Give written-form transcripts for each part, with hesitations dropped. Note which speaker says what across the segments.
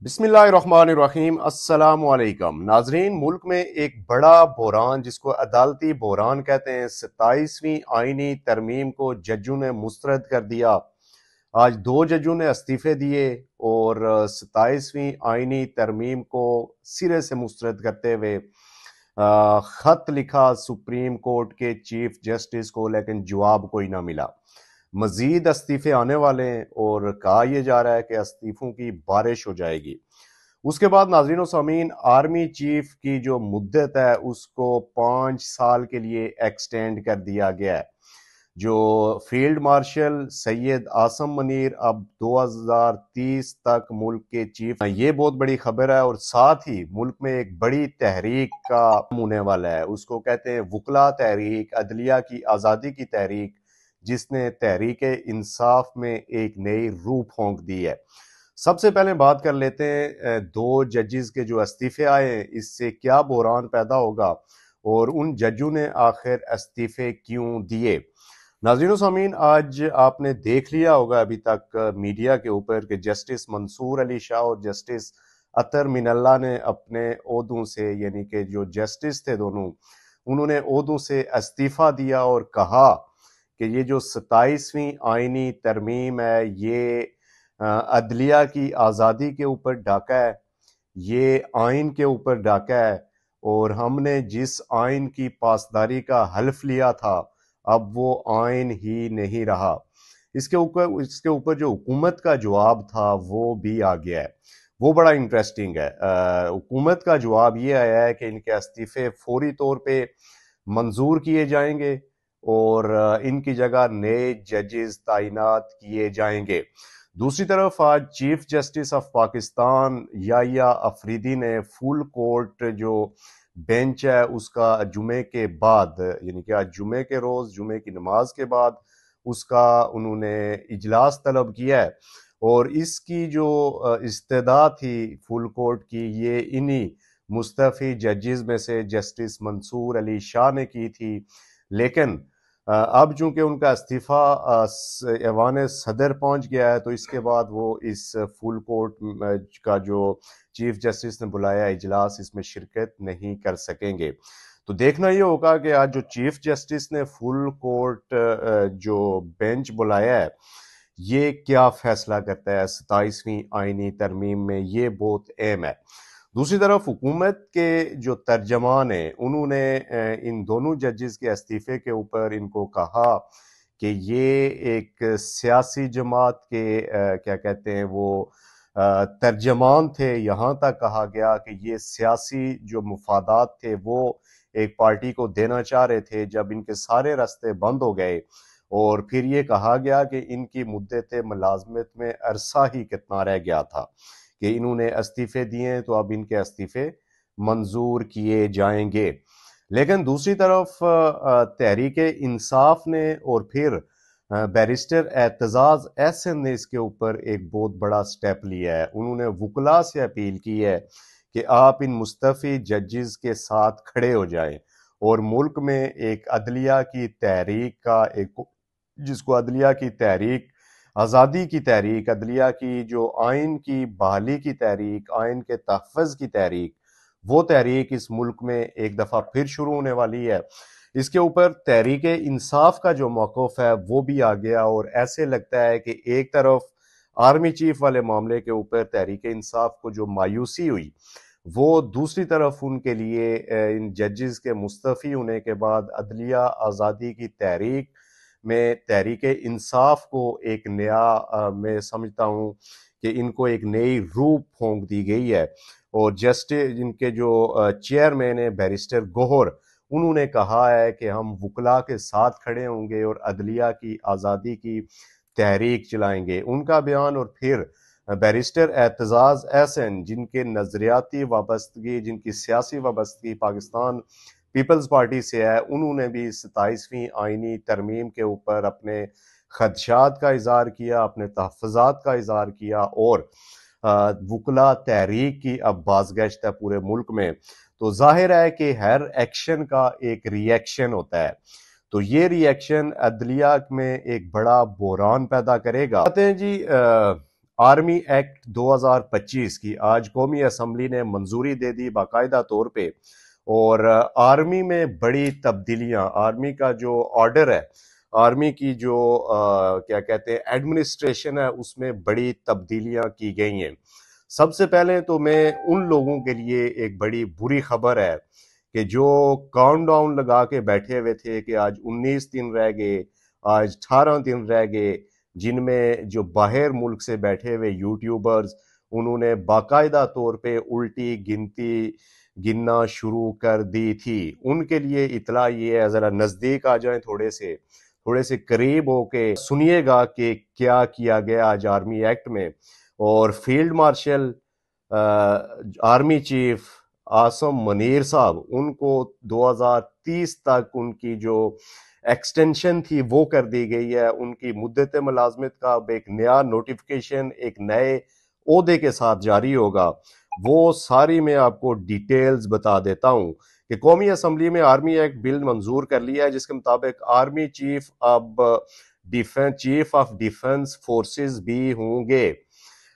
Speaker 1: بسم اللہ الرحمن الرحیم۔ السلام علیکم ناظرین، ملک میں ایک بڑا بحران جس کو عدالتی بحران کہتے ہیں، 27ویں آئینی ترمیم کو ججوں نے مسترد کر دیا۔ آج 2 ججوں نے استعفے دیے اور 27ویں آئینی ترمیم کو سرے سے مسترد کرتے ہوئے خط لکھا سپریم کورٹ کے چیف جسٹس کو، لیکن جواب کوئی نہ ملا۔ مزید استعفے آنے والے ہیں اور کہا یہ جا رہا ہے کہ استعفوں کی بارش ہو جائے گی۔ اس کے بعد ناظرین و سامعین، آرمی چیف کی جو مدت ہے اس کو 5 سال کے لیے ایکسٹینڈ کر دیا گیا ہے۔ جو فیلڈ مارشل سید عاصم منیر اب 2030 تک ملک کے چیف، یہ بہت بڑی خبر ہے، اور ساتھ ہی ملک میں ایک بڑی تحریک کا ہونے والا ہے۔ اس کو کہتے ہیں وکلا تحریک، عدلیہ کی آزادی کی تحریک، جس نے تحریک انصاف میں ایک نئی روح پھونک دی ہے۔ سب سے پہلے بات کر لیتے ہیں 2 ججز کے جو استعفے آئے ہیں، اس سے کیا بحران پیدا ہوگا اور ان ججوں نے آخر استعفے کیوں دیے۔ ناظرین و سامعین، آج آپ نے دیکھ لیا ہوگا ابھی تک میڈیا کے اوپر کہ جسٹس منصور علی شاہ اور جسٹس اطہر من اللہ نے اپنے عہدوں سے، یعنی کہ جو جسٹس تھے دونوں، انہوں نے عہدوں سے استعفیٰ دیا اور کہا کہ یہ جو 27ویں آئینی ترمیم ہے یہ عدلیہ کی آزادی کے اوپر ڈاکہ ہے، یہ آئین کے اوپر ڈاکہ ہے، اور ہم نے جس آئین کی پاسداری کا حلف لیا تھا اب وہ آئین ہی نہیں رہا۔ اس کے اوپر جو حکومت کا جواب تھا وہ بھی آ گیا ہے، وہ بڑا انٹریسٹنگ ہے۔ حکومت کا جواب یہ آیا ہے کہ ان کے استعفے فوری طور پہ منظور کیے جائیں گے اور ان کی جگہ نئے ججز تعینات کیے جائیں گے۔ دوسری طرف آج چیف جسٹس آف پاکستان یحییٰ افریدی نے فل کورٹ جو بینچ ہے اس کا جمعے کے بعد، یعنی کہ آج جمعے کے روز، جمعے کی نماز کے بعد اس کا انہوں نے اجلاس طلب کیا ہے، اور اس کی جو استدعا تھی فل کورٹ کی، یہ انہی مستعفی ججز میں سے جسٹس منصور علی شاہ نے کی تھی۔ لیکن اب چونکہ ان کا استعفیٰ ایوان صدر پہنچ گیا ہے تو اس کے بعد وہ اس فل کورٹ کا جو چیف جسٹس نے بلایا اجلاس، اس میں شرکت نہیں کر سکیں گے۔ تو دیکھنا یہ ہوگا کہ آج جو چیف جسٹس نے فل کورٹ جو بینچ بلایا ہے یہ کیا فیصلہ کرتا ہے 27ویں آئینی ترمیم میں، یہ بہت اہم ہے۔ دوسری طرف حکومت کے جو ترجمان ہیں انہوں نے ان دونوں ججز کے استعفے کے اوپر ان کو کہا کہ یہ ایک سیاسی جماعت کے کیا کہتے ہیں وہ ترجمان تھے۔ یہاں تک کہا گیا کہ یہ سیاسی جو مفادات تھے وہ ایک پارٹی کو دینا چاہ رہے تھے، جب ان کے سارے راستے بند ہو گئے، اور پھر یہ کہا گیا کہ ان کی مدت ملازمت میں عرصہ ہی کتنا رہ گیا تھا کہ انہوں نے استعفے دیے، تو اب ان کے استعفے منظور کیے جائیں گے۔ لیکن دوسری طرف تحریک انصاف نے اور پھر بیرسٹر اعتزاز احسن نے اس کے اوپر ایک بہت بڑا سٹیپ لیا ہے۔ انہوں نے وکلا سے اپیل کی ہے کہ آپ ان مستعفی ججز کے ساتھ کھڑے ہو جائیں اور ملک میں ایک عدلیہ کی تحریک کا جس کو عدلیہ کی تحریک، آزادی کی تحریک، عدلیہ کی جو آئین کی بحالی کی تحریک، آئین کے تحفظ کی تحریک، وہ تحریک اس ملک میں ایک دفعہ پھر شروع ہونے والی ہے۔ اس کے اوپر تحریک انصاف کا جو موقف ہے وہ بھی آ گیا، اور ایسے لگتا ہے کہ ایک طرف آرمی چیف والے معاملے کے اوپر تحریک انصاف کو جو مایوسی ہوئی، وہ دوسری طرف ان کے لیے ان ججز کے مستعفی ہونے کے بعد عدلیہ آزادی کی تحریک میں تحریک انصاف کو ایک نیا، میں سمجھتا ہوں کہ ان کو ایک نئی روح پھونک دی گئی ہے۔ اور جسٹس جن کے جو چیئرمین ہیں بیرسٹر گوہر، انہوں نے کہا ہے کہ ہم وکلا کے ساتھ کھڑے ہوں گے اور عدلیہ کی آزادی کی تحریک چلائیں گے۔ ان کا بیان، اور پھر بیرسٹر اعتزاز احسن جن کے نظریاتی وابستگی، جن کی سیاسی وابستگی پاکستان پیپلز پارٹی سے ہے، انہوں نے بھی 27ویں آئینی ترمیم کے اوپر اپنے خدشات کا اظہار کیا، اپنے تحفظات کا اظہار کیا، اور وکلا تحریک کی اب بازگشت ہے پورے ملک میں۔ تو ظاہر ہے کہ ہر ایکشن کا ایک ری ایکشن ہوتا ہے، تو یہ ری ایکشن عدلیہ میں ایک بڑا بحران پیدا کرے گا۔ کہتے ہیں جی آرمی ایکٹ 2025 کی آج قومی اسمبلی نے منظوری دے دی باقاعدہ طور پہ، اور آرمی میں بڑی تبدیلیاں، آرمی کا جو آرڈر ہے، آرمی کی جو کیا کہتے ہیں ایڈمنسٹریشن ہے، اس میں بڑی تبدیلیاں کی گئی ہیں۔ سب سے پہلے تو میں ان لوگوں کے لیے ایک بڑی بری خبر ہے کہ جو کاؤنٹ ڈاؤن لگا کے بیٹھے ہوئے تھے کہ آج 19 دن رہ گئے، آج 18 دن رہ گئے، جن میں جو باہر ملک سے بیٹھے ہوئے یوٹیوبرز، انہوں نے باقاعدہ طور پہ الٹی گنتی گننا شروع کر دی تھی، ان کے لیے اطلاع یہ ہے، ذرا نزدیک آ جائیں، تھوڑے سے قریب ہو کے سنیے گا کہ کیا کیا گیا آج آرمی ایکٹ میں۔ اور field marshal army chief Asim Munir صاحب، ان کو 2030 تک ان کی جو ایکسٹینشن تھی وہ کر دی گئی ہے، ان کی مدت ملازمت کا اب ایک نیا نوٹیفیکیشن ایک نئے عہدے کے ساتھ جاری ہوگا، وہ ساری میں آپ کو ڈیٹیلز بتا دیتا ہوں کہ قومی اسمبلی میں آرمی ایکٹ بل منظور کر لیا ہے، جس کے مطابق آرمی چیف اب چیف آف ڈیفنس فورسز بھی ہوں گے۔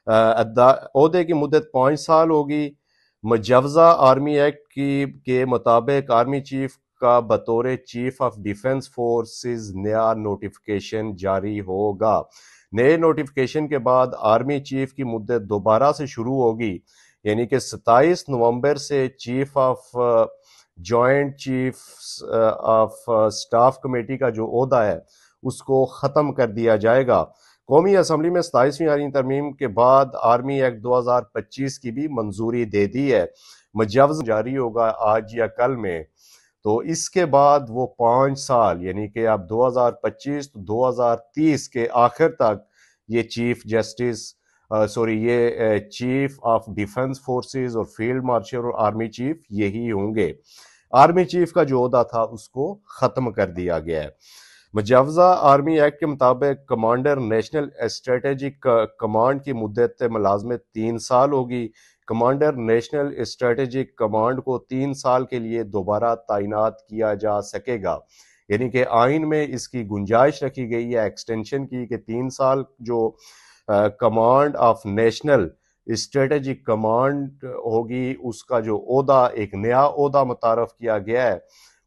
Speaker 1: عہدے کی مدت 5 سال ہوگی۔ مجوزہ آرمی ایکٹ کے مطابق آرمی چیف کا بطور چیف آف ڈیفنس فورسز نیا نوٹیفیکیشن جاری ہوگا۔ نئے نوٹیفیکیشن کے بعد آرمی چیف کی مدت دوبارہ سے شروع ہوگی، یعنی کہ 27 نومبر سے chief of joint chief of staff committee کا جو عہدہ ہے اس کو ختم کر دیا جائے گا۔ قومی اسمبلی میں 27ویں آئینی ترمیم کے بعد آرمی ایکٹ 2025 کی بھی منظوری دے دی ہے، مجوز جاری ہوگا آج یا کل میں، تو اس کے بعد وہ 5 سال یعنی کہ اب 2025 تو 2030 کے آخر تک یہ یہ چیف آف ڈیفنس فورسز اور فیلڈ مارشل اور آرمی چیف یہی ہوں گے۔ آرمی چیف کا جو عہدہ تھا اس کو ختم کر دیا گیا ہے۔ مجوزہ آرمی ایکٹ کے مطابق کمانڈر نیشنل اسٹریٹجک کمانڈ کی مدت ملازمت 3 سال ہوگی۔ کمانڈر نیشنل اسٹریٹجک کمانڈ کو 3 سال کے لیے دوبارہ تعینات کیا جا سکے گا، یعنی کہ آئین میں اس کی گنجائش رکھی گئی ہے ایکسٹینشن کی کہ 3 سال جو command of national strategic command ہوگی، اس کا جو عہدہ ایک نیا عہدہ متعارف کیا گیا ہے،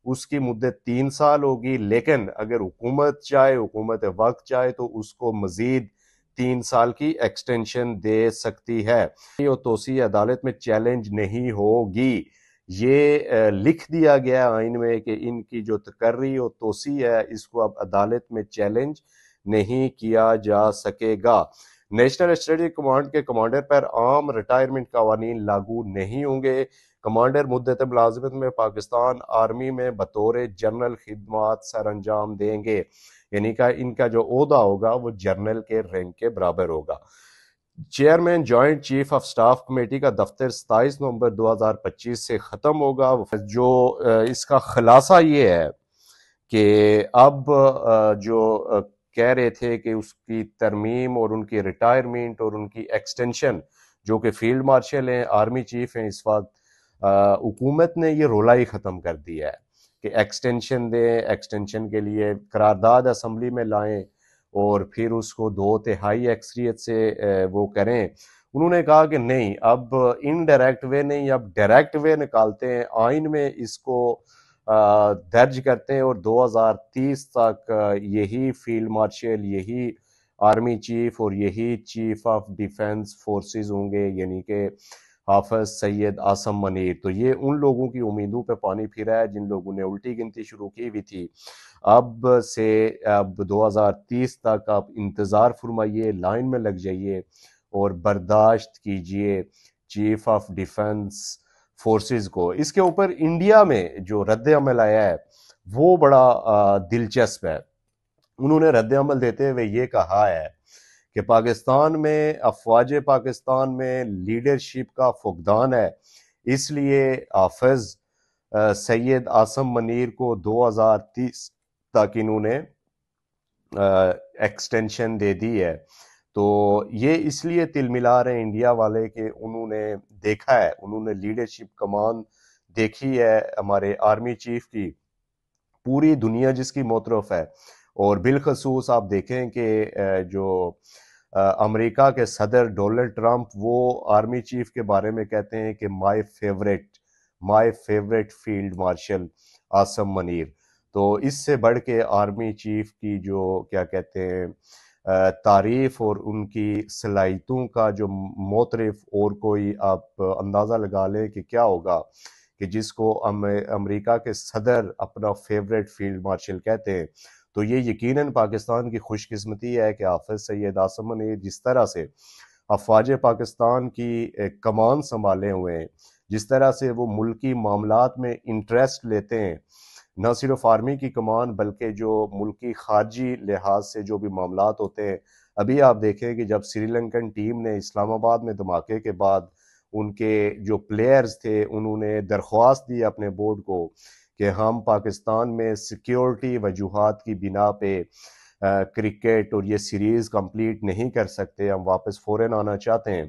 Speaker 1: اس کی مدت 3 سال ہوگی، لیکن اگر حکومت وقت چاہے تو اس کو مزید 3 سال کی ایکسٹینشن دے سکتی ہے۔ یہ توسیع عدالت میں چیلنج نہیں ہوگی، یہ لکھ دیا گیا آئین میں کہ ان کی جو تقرری اور توسیع ہے اس کو اب عدالت میں چیلنج نہیں کیا جا سکے گا۔ نیشنل اسٹریٹجک کمانڈ کے کمانڈر پر عام ریٹائرمنٹ قوانین لاگو نہیں ہوں گے۔ کمانڈر مدت ملازمت میں پاکستان آرمی میں بطور جنرل خدمات سر انجام دیں گے، یعنی کہ ان کا جو عہدہ ہوگا وہ جنرل کے رینک کے برابر ہوگا۔ Chairman joint chief of staff committee کا دفتر 27 نومبر 2025 سے ختم ہوگا۔ جو اس کا خلاصہ یہ ہے کہ اب جو کہہ رہے تھے کہ اس کی ترمیم اور ان کی ریٹائرمنٹ اور ان کی ایکسٹینشن، جو کہ فیلڈ مارشل ہیں، آرمی چیف ہیں اس وقت، حکومت نے یہ رولا ہی ختم کر دیا ہے کہ ایکسٹینشن دیں، ایکسٹینشن کے لیے قرارداد اسمبلی میں لائیں اور پھر اس کو 2/3 اکثریت سے وہ کریں۔ انہوں نے کہا کہ نہیں، اب انڈائریکٹ وے نہیں، اب ڈائریکٹ وے نکالتے ہیں، آئین میں اس کو درج کرتے ہیں اور 2030 تک یہی فیلڈ مارشل، یہی آرمی چیف اور یہی چیف آف ڈیفنس فورسز ہوں گے، یعنی کہ حافظ سید عاصم منیر۔ تو یہ ان لوگوں کی امیدوں پہ پانی پھرا ہے جن لوگوں نے الٹی گنتی شروع کی ہوئی تھی۔ اب 2030 تک آپ انتظار فرمائیے، لائن میں لگ جائیے اور برداشت کیجئے چیف آف ڈیفنس فورسز کو۔ اس کے اوپر انڈیا میں جو رد عمل آیا ہے وہ بڑا دلچسپ ہے۔ انہوں نے رد عمل دیتے ہوئے یہ کہا ہے کہ پاکستان میں، افواج پاکستان میں لیڈرشپ کا فقدان ہے، اس لیے حافظ سید عاصم منیر کو 2030 تک انہوں نے ایکسٹینشن دے دی ہے۔ تو یہ اس لیے تل ملا رہے ہیں انڈیا والے کہ انہوں نے دیکھا ہے، انہوں نے لیڈرشپ کمان دیکھی ہے ہمارے آرمی چیف کی، پوری دنیا جس کی مترف ہے، اور بالخصوص آپ دیکھیں کہ جو امریکہ کے صدر ڈونلڈ ٹرمپ وہ آرمی چیف کے بارے میں کہتے ہیں کہ my favourite field marshal Asim Munir. تو اس سے بڑھ کے آرمی چیف کی جو کیا کہتے ہیں تعریف اور ان کی صلاحیتوں کا جو معترف اور کوئی آپ اندازہ لگا لیں کہ کیا ہوگا کہ جس کو امریکہ کے صدر اپنا فیوریٹ فیلڈ مارشل کہتے ہیں. تو یہ یقیناً پاکستان کی خوش قسمتی ہے کہ حافظ سید عاصم منیر جس طرح سے افواج پاکستان کی کمان سنبھالے ہوئے ہیں، جس طرح سے وہ ملکی معاملات میں انٹرسٹ لیتے ہیں، نہ صرف آرمی کی کمان بلکہ جو ملکی خارجی لحاظ سے جو بھی معاملات ہوتے ہیں. ابھی آپ دیکھیں کہ جب سری لنکن ٹیم نے اسلام آباد میں دھماکے کے بعد ان کے جو پلیئرز تھے انہوں نے درخواست دی اپنے بورڈ کو کہ ہم پاکستان میں سیکیورٹی وجوہات کی بنا پہ کرکٹ اور یہ سیریز کمپلیٹ نہیں کر سکتے، ہم واپس فوراً آنا چاہتے ہیں.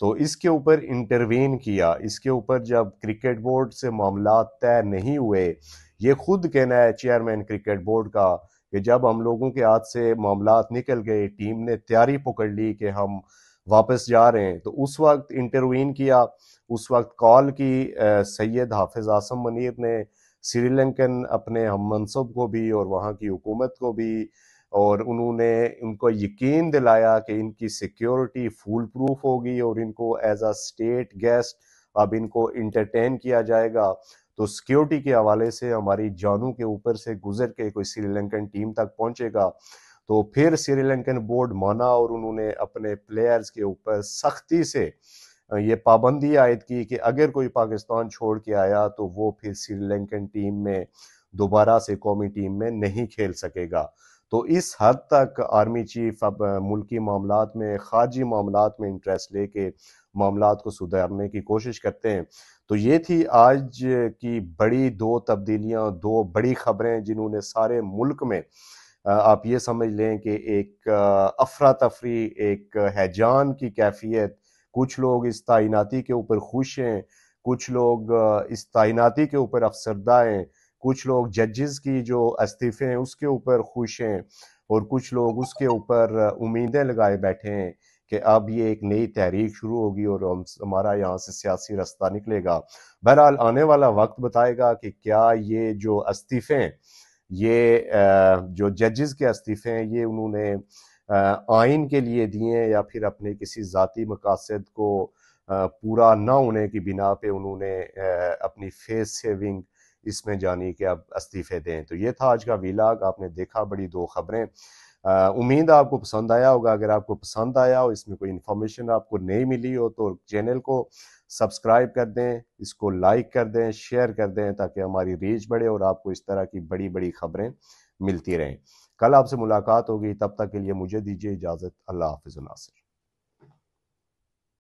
Speaker 1: تو اس کے اوپر انٹروین کیا. اس کے اوپر جب کرکٹ بورڈ سے معاملات طے نہیں ہوئے، یہ خود کہنا ہے چیئرمین کرکٹ بورڈ کا کہ جب ہم لوگوں کے ہاتھ سے معاملات نکل گئے، ٹیم نے تیاری پکڑ لی کہ ہم واپس جا رہے ہیں، تو اس وقت انٹروین کیا. اس وقت کال کی سید حافظ عاصم منیر نے سری لنکن اپنے ہم منصب کو بھی اور وہاں کی حکومت کو بھی، اور انہوں نے ان کو یقین دلایا کہ ان کی سیکیورٹی فول پروف ہوگی اور ان کو ایز اے اسٹیٹ گیسٹ اب ان کو انٹرٹین کیا جائے گا. تو سیکیورٹی کے حوالے سے ہماری جانوں کے اوپر سے گزر کے کوئی سری لنکن ٹیم تک پہنچے گا. تو پھر سری لنکن بورڈ مانا اور انہوں نے اپنے پلیئرز کے اوپر سختی سے یہ پابندی عائد کی کہ اگر کوئی پاکستان چھوڑ کے آیا تو وہ پھر سری لنکن ٹیم میں دوبارہ سے قومی ٹیم میں نہیں کھیل سکے گا. تو اس حد تک آرمی چیف اب ملکی معاملات میں، خارجی معاملات میں انٹرسٹ لے کے معاملات کو سدھارنے کی کوشش کرتے ہیں. تو یہ تھی آج کی بڑی دو تبدیلیاں، دو بڑی خبریں جنہوں نے سارے ملک میں آپ یہ سمجھ لیں کہ ایک افراتفری، ایک ہیجان کی کیفیت. کچھ لوگ اس تعیناتی کے اوپر خوش ہیں، کچھ لوگ اس تعیناتی کے اوپر افسردہ ہیں، کچھ لوگ ججز کی جو استعفے ہیں اس کے اوپر خوش ہیں، اور کچھ لوگ اس کے اوپر امیدیں لگائے بیٹھے ہیں کہ اب یہ ایک نئی تحریک شروع ہوگی اور ہمارا یہاں سے سیاسی رستہ نکلے گا. بہرحال آنے والا وقت بتائے گا کہ کیا یہ جو استعفے ہیں، یہ جو ججز کے استعفے ہیں، یہ انہوں نے آئین کے لیے دیے یا پھر اپنے کسی ذاتی مقاصد کو پورا نہ ہونے کی بنا پہ انہوں نے اپنی فیس سیونگ اس میں جانی کہ اب استعفے دیں. تو یہ تھا آج کا ویلاگ. آپ نے دیکھا بڑی دو خبریں. امید آپ کو پسند آیا ہوگا. اگر آپ کو پسند آیا ہو، اس میں کوئی انفارمیشن آپ کو نہیں ملی ہو، تو چینل کو سبسکرائب کر دیں، اس کو لائک کر دیں، شیئر کر دیں تاکہ ہماری ریچ بڑھے اور آپ کو اس طرح کی بڑی بڑی خبریں ملتی رہیں. کل آپ سے ملاقات ہوگی، تب تک کے لیے مجھے دیجیے اجازت. اللہ حافظ. ناصر.